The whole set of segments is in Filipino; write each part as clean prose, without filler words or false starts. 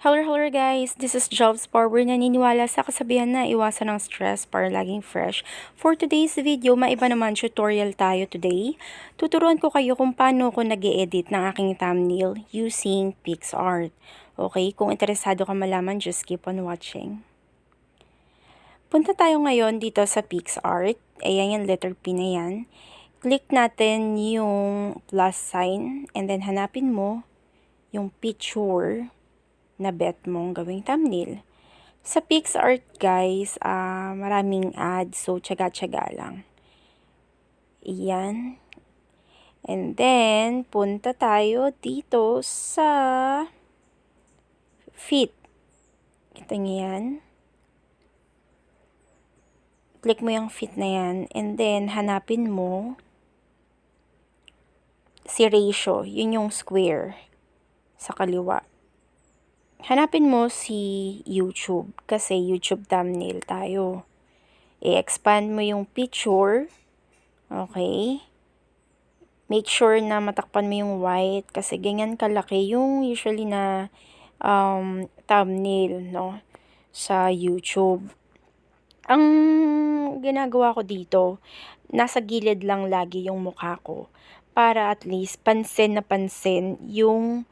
Hello guys! This is Jovs Power. Naniniwala sa kasabihan na iwasan ng stress para laging fresh. For today's video, maiba naman tutorial tayo today. Tuturuan ko kayo kung paano ko nag-e-edit ng aking thumbnail using Picsart. Okay, kung interesado ka malaman, just keep on watching. Punta tayo ngayon dito sa Picsart. Ayan yung letter P na yan. Click natin yung plus sign and then hanapin mo yung picture na bet mong gawing thumbnail. Sa Picsart guys, maraming ads, so tsaga-tsaga lang. Iyan. And then, punta tayo dito sa fit. Kita niyo yan. Click mo yung fit na yan. And then, hanapin mo si ratio. Yun yung square sa kaliwa. Hanapin mo si YouTube kasi YouTube thumbnail tayo. I-expand mo yung picture. Okay. Make sure na matakpan mo yung white kasi ganyan kalaki yung usually na thumbnail, no, sa YouTube. Ang ginagawa ko dito, nasa gilid lang lagi yung mukha ko para at least pansin na pansin yung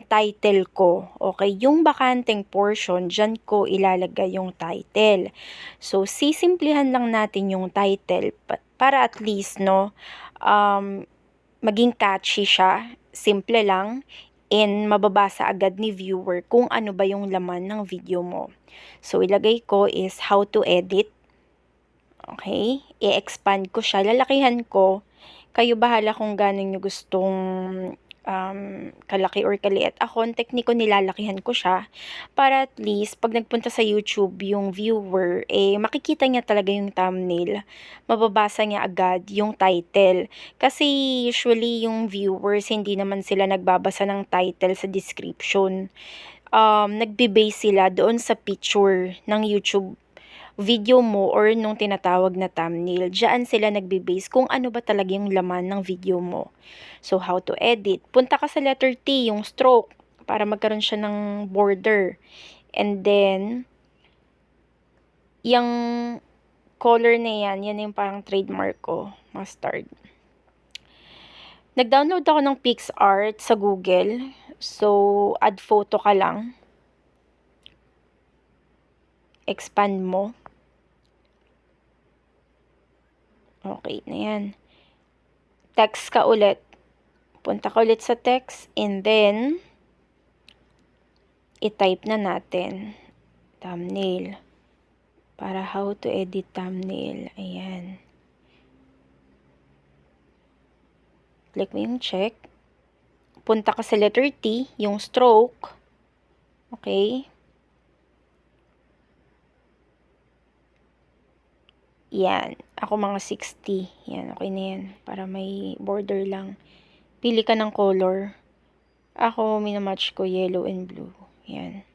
title ko. Okay, yung bakanteng portion, dyan ko ilalagay yung title. So, sisimplihan lang natin yung title para at least, no, maging catchy siya. Simple lang and mababasa agad ni viewer kung ano ba yung laman ng video mo. So, ilagay ko is how to edit. Okay, i-expand ko siya. Lalakihan ko. Kayo bahala kung gano'n nyo gustong kalaki or kaliit. Ako, ang tekniko nilalakihan ko siya para at least pag nagpunta sa YouTube yung viewer, makikita niya talaga yung thumbnail. Mababasa niya agad yung title. Kasi usually yung viewers, hindi naman sila nagbabasa ng title sa description. Nagbe-base sila doon sa picture ng YouTube video mo or nung tinatawag na thumbnail. Diyan sila nagbe-base kung ano ba talaga yung laman ng video mo. So, how to edit. Punta ka sa letter T, yung stroke, para magkaroon siya ng border. And then, yung color na yan yung parang trademark ko, mustard. Nag-download ako ng Picsart sa Google. So, add photo ka lang. Expand mo. Okay na yan. Text ka ulit. Punta ka ulit sa text and then i-type na natin thumbnail. Para how to edit thumbnail. Ayan. Click mo yung check. Punta ka sa letter T, yung stroke. Okay. Yan. Ako mga 60. Yan, okay na yan. Para may border lang. Pili ka ng color. Ako, minamatch ko yellow and blue. Yan.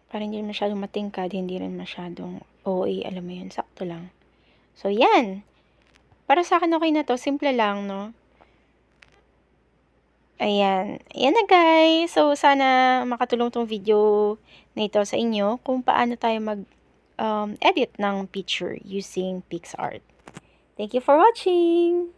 Para hindi rin masyadong matingkad, hindi rin masyadong OA, alam mo yun, sakto lang. So, yan. Para sa akin, okay na to. Simple lang, no? Ayan. Ayan na, guys. So, sana makatulong tong video na ito sa inyo kung paano tayo edit ng picture using Picsart. Thank you for watching!